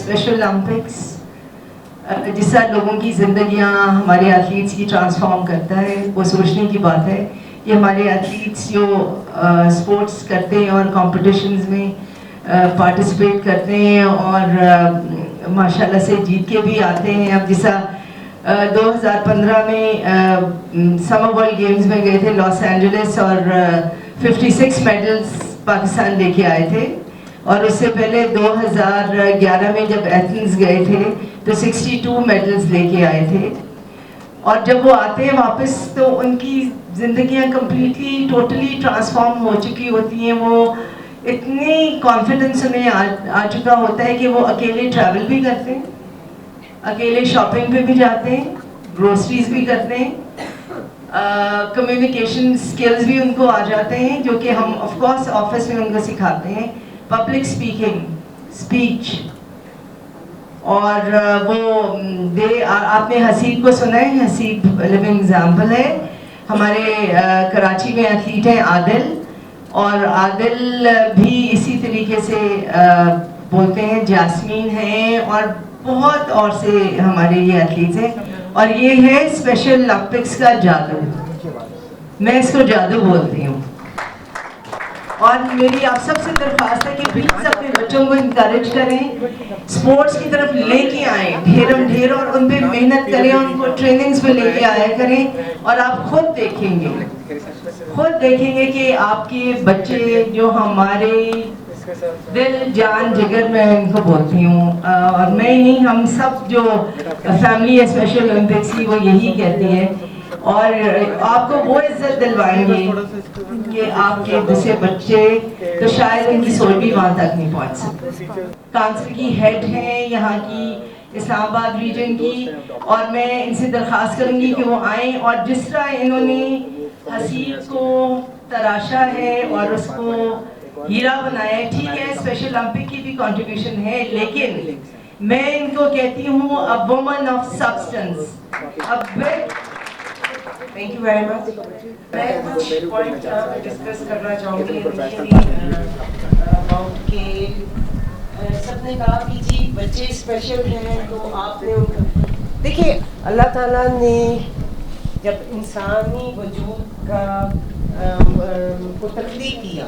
Special Olympics جس طرح لوگوں کی زندگیاں ہمارے ایتھلیٹس کی ٹرانسفارم کرتا ہے، وہ سوچنے کی بات ہے کہ ہمارے ایتھلیٹس جو اسپورٹس کرتے ہیں اور کمپٹیشنز میں پارٹیسپیٹ کرتے ہیں اور ماشاءاللہ سے جیت کے بھی آتے ہیں. اب جیسا 2015 میں سمر ورلڈ گیمز میں گئے تھے لاس اینجلس اور 56 میڈلز پاکستان لے کے آئے تھے. اور اس سے پہلے 2011 میں جب ایتھنز گئے تھے تو 62 میڈلز لے کے آئے تھے. اور جب وہ آتے ہیں واپس تو ان کی زندگیاں کمپلیٹلی ٹوٹلی ٹرانسفارم ہو چکی ہوتی ہیں. وہ اتنی کانفیڈنس انہیں آ چکا ہوتا ہے کہ وہ اکیلے ٹریول بھی کرتے ہیں، اکیلے شاپنگ پہ بھی جاتے ہیں، گروسریز بھی کرتے ہیں، کمیونیکیشن اسکلز بھی ان کو آ جاتے ہیں جو کہ ہم آف کورس آفس میں ان کو سکھاتے ہیں. Public speaking, speech. اور وہ آپ نے حسیب کو سنا ہے، حسیب لیونگ ایگزامپل ہے. ہمارے کراچی میں ایتھلیٹ ہیں عادل، اور عادل بھی اسی طریقے سے بولتے ہیں. جاسمین ہیں اور بہت اور سے ہمارے یہ ایتھلیٹس ہیں. اور یہ ہے اسپیشل اولمپکس کا جادو. میں اس کو جادو بولتی ہوں. اور میری آپ سب سے درخواست ہے کہ پلیز اپنے بچوں کو انکریج کریں، اسپورٹس کی طرف لے کے آئیں ڈھیرم ڈھیر، اور ان پہ محنت کریں، ان کو ٹریننگز پہ لے کے آیا کریں. اور آپ خود دیکھیں گے کہ آپ کے بچے جو ہمارے دل جان جگر میں ان کو بولتی ہوں، اور میں نہیں، ہم سب جو فیملی ہے اسپیشل اولمپکس کی وہ یہی کہتی ہے. اور آپ کو وہ عزت دلوائیں گے کہ آپ کے دوسرے بچے تو شاید ان کی سوچ بھی وہاں تک نہیں پہنچ سکتی. کانسل کی ہیڈ ہیں یہاں کی اسلام آباد ریجن کی، اور میں ان سے درخواست کروں گی کہ وہ آئیں. اور جس طرح انہوں نے حسیب کو تراشا ہے اور اس کو ہیرا بنایا ہے، ٹھیک ہے اسپیشل اولمپک کی بھی کنٹریبیوشن ہے، لیکن میں ان کو کہتی ہوں a woman of substance. Thank you very much. میں کچھ پوائنٹ ڈسکس کرنا چاہوں گی about کہ سب نے کہا کہ جی بچے اسپیشل ہیں تو آپ نے دیکھیے اللہ تعالیٰ نے جب انسانی وجود کا کو تخلیق کیا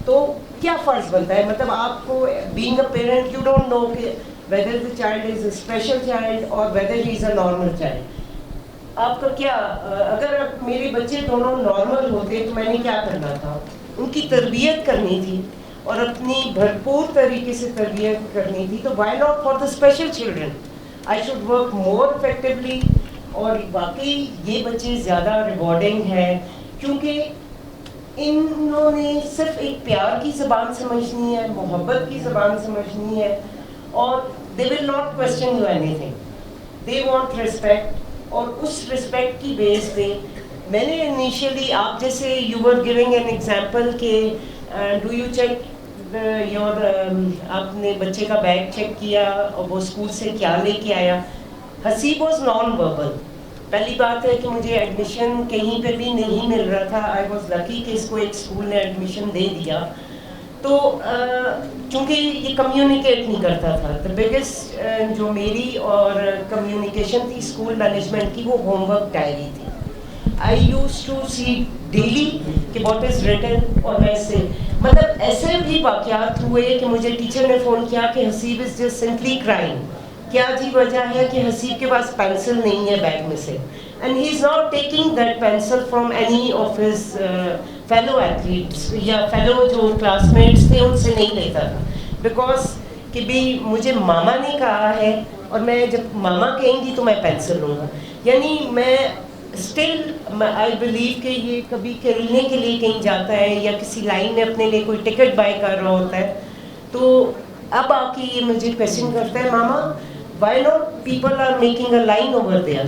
تو کیا فرض بنتا ہے، مطلب آپ کو being a parent you don't know کہ whether the child is a special child or whether he is a normal child. آپ کا کیا، اگر میرے بچے دونوں نارمل ہوتے تو میں نے کیا کرنا تھا، ان کی تربیت کرنی تھی اور اپنی بھرپور طریقے سے تربیت کرنی تھی. تو why not for the special children I should work more effectively. اور واقعی یہ بچے زیادہ ریوارڈنگ ہیں کیونکہ انہوں نے صرف ایک پیار کی زبان سمجھنی ہے، محبت کی زبان سمجھنی ہے، اور they will not question you anything, they want respect. اور اس رسپیکٹ کی بیس پہ میں نے انیشیلی آپ جیسے you were giving an example کہ ڈو یو چیک یور، آپ نے بچے کا بیگ چیک کیا اور وہ اسکول سے کیا لے کے آیا. Haseeb was non verbal. پہلی بات ہے کہ مجھے ایڈمیشن کہیں پہ بھی نہیں مل رہا تھا. آئی واز لکی کہ اس کو ایک اسکول نے ایڈمیشن دے دیا. تو چونکہ یہ کمیونیکیٹ نہیں کرتا تھا، تو بگیسٹ جو میری اور کمیونیکیشن تھی اسکول مینجمنٹ کی وہ ہوم ورک ڈائری تھی. آئی یوز ٹو سی ڈیلی کہ واٹ از ریٹن. اور ویسے مطلب ایسے بھی واقعات ہوئے کہ مجھے ٹیچر نے فون کیا کہ Haseeb is just simply crying. کیا جی وجہ ہے کہ حسیب کے پاس پینسل نہیں ہے بیگ میں سے، and he is not taking that pencil from any of his fellow athletes یا فیلو جو کلاس میٹس تھے ان سے نہیں لیتا تھا، بیکاز کہ بھی مجھے ماما نے کہا ہے اور میں جب ماما کہیں گی تو میں پینسل لوں گا. یعنی میں اسٹل آئی بلیو کہ یہ کبھی کھیلنے کے لیے کہیں جاتا ہے یا کسی لائن میں اپنے لیے کوئی ٹکٹ بائی کر رہا ہوتا ہے تو اب آ کے یہ مجھے کویشچن کرتا ہے، ماما why not people are making a line over there.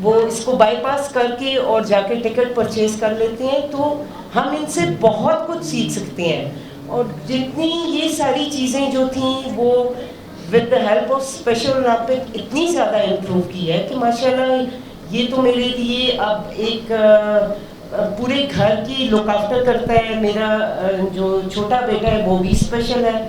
وہ اس کو بائی پاس کر کے اور جا کے ٹکٹ پرچیز کر لیتے ہیں. تو ہم ان سے بہت کچھ سیکھ سکتے ہیں. اور جتنی یہ ساری چیزیں جو تھیں وہ with the help of special Olympic اتنی زیادہ امپروو کی ہے کہ ماشاء اللہ یہ تو میرے لیے اب ایک پورے گھر کی لک آفٹر کرتا ہے. میرا جو چھوٹا بیٹا ہے وہ بھی اسپیشل ہے.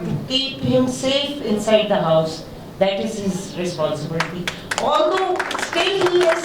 to keep him safe inside the house, that is his responsibility. Although still he has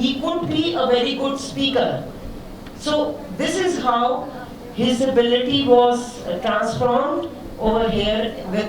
he could be a very good speaker. So this is how his ability was transformed over here with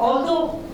although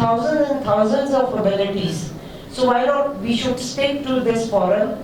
thousands and thousands of abilities, so why not we should stick to this forum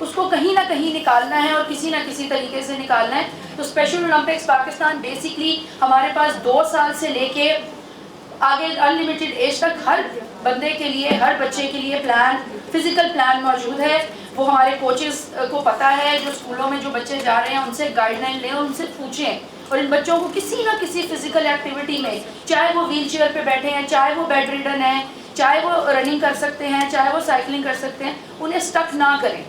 اس کو کہیں نہ کہیں نکالنا ہے اور کسی نہ کسی طریقے سے نکالنا ہے. تو اسپیشل اولمپکس پاکستان بیسکلی ہمارے پاس 2 سال سے لے کے آگے انلمیٹڈ ایج تک ہر بندے کے لیے, ہر بچے کے لیے پلان, فزیکل پلان موجود ہے. وہ ہمارے کوچز کو پتہ ہے, جو اسکولوں میں جو بچے جا رہے ہیں ان سے گائیڈ لائن لیں اور ان سے پوچھیں, اور ان بچوں کو کسی نہ کسی فزیکل ایکٹیویٹی میں, چاہے وہ ویل چیئر پہ بیٹھے ہیں, چاہے وہ بیڈ ریڈن ہیں, چاہے وہ رننگ کر سکتے ہیں, چاہے وہ سائیکلنگ کر سکتے ہیں, انہیں اسٹک نہ کریں,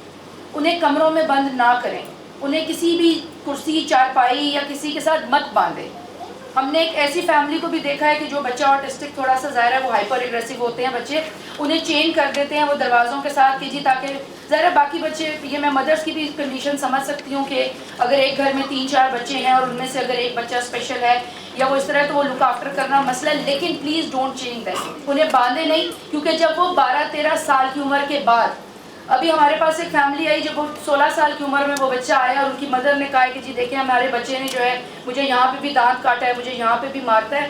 انہیں کمروں میں بند نہ کریں, انہیں کسی بھی کرسی, چارپائی یا کسی کے ساتھ مت باندھیں. ہم نے ایک ایسی فیملی کو بھی دیکھا ہے کہ جو بچہ آٹسٹک تھوڑا سا ظاہر ہے وہ ہائپر اگریسو ہوتے ہیں بچے, انہیں چین کر دیتے ہیں وہ دروازوں کے ساتھ کہ جی تاکہ ظاہر ہے باقی بچے, یہ میں مدرس کی بھی کنڈیشن سمجھ سکتی ہوں کہ اگر ایک گھر میں 3-4 بچے ہیں اور ان میں سے اگر ایک بچہ اسپیشل ہے یا وہ اس طرح, تو وہ لک آفٹر کرنا مسئلہ ہے, لیکن پلیز ڈونٹ چینج دیٹ, انہیں باندھے نہیں, کیونکہ جب وہ 12-13 سال کی عمر کے بعد, ابھی ہمارے پاس ایک فیملی آئی جب وہ 16 سال کی عمر میں وہ بچہ آیا اور ان کی مدر نے کہا کہ جی دیکھیں ہمارے بچے نے جو ہے مجھے یہاں پہ بھی دانت کاٹا ہے, مجھے یہاں پہ بھی مارتا ہے.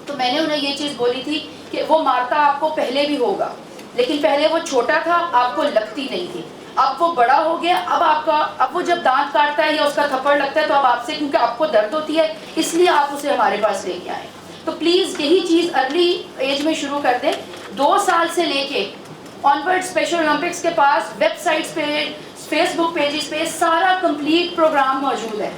تو میں نے انہیں یہ چیز بولی تھی کہ وہ مارتا آپ کو پہلے بھی ہوگا, لیکن پہلے وہ چھوٹا تھا, آپ کو لگتی نہیں تھی, اب وہ بڑا ہو گیا, اب وہ جب دانت کاٹتا ہے یا اس کا تھپڑ لگتا ہے تو اب آپ سے, کیونکہ آپ کو درد ہوتی ہے اس لیے آپ اسے ہمارے پاس لے کے آئیں. تو پلیز یہی چیز ارلی ایج میں شروع کر دیں. 2 سال سے لے کے آنورڈ اسپیشل اولمپکس کے پاس ویب سائٹس پہ, فیس بک پیجز پہ سارا کمپلیٹ پروگرام موجود ہے.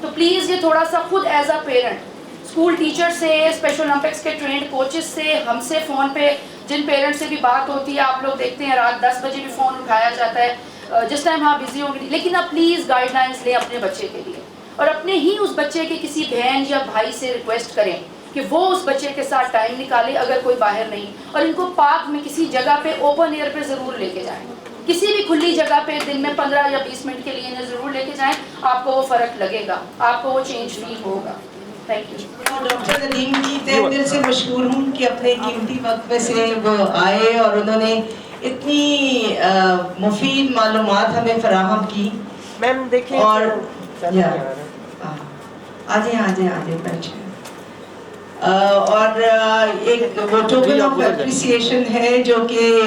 تو پلیز یہ تھوڑا سا خود as a parent, school teacher سے, اسپیشل اولمپکس کے ٹرینڈ کوچز سے, ہم سے فون پہ جن پیرنٹس سے بھی بات ہوتی ہے, آپ لوگ دیکھتے ہیں رات 10 بجے بھی فون اٹھایا جاتا ہے جس ٹائم ہاں بزی ہوں گی, لیکن آپ پلیز گائیڈ لائنس لیں اپنے بچے کے لیے, اور اپنے ہی اس بچے کے کسی بہن یا بھائی سے ریکویسٹ کریں کہ وہ اس بچے کے ساتھ ٹائم نکالے اگر کوئی باہر نہیں, اور ان کو پارک میں کسی جگہ پہ اوپن ایئر پہ ضرور لے کے جائیں, کسی بھی کھلی جگہ پہ دن میں 15 یا 20 منٹ کے لیے انہیں ضرور لے کے جائیں. آپ کو وہ فرق لگے گا, آپ کو وہ چینج فیل ہوگا. Thank you. ڈاکٹر ندیم کی تہ دل سے مشکور ہوں کہ اپنے قیمتی وقت میں سے وہ آئے اور انہوں نے اتنی مفید معلومات ہمیں فراہم کی. میم دیکھیں اور آجے بیٹھے. اور ایک وہ ٹوکن آف اپریسیشن ہے جو کہ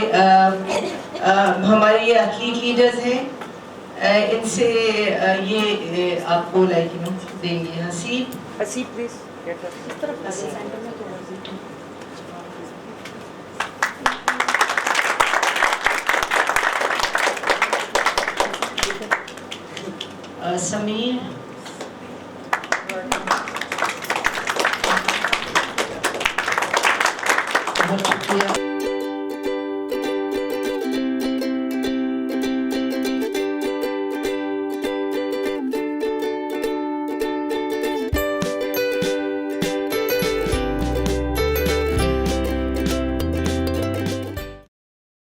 ہماری ایتھلیٹ لیڈرز ہیں, ان سے یہ آپ کو لائک دیں گے. حسیب پلیز سمیر, بہت شکریہ.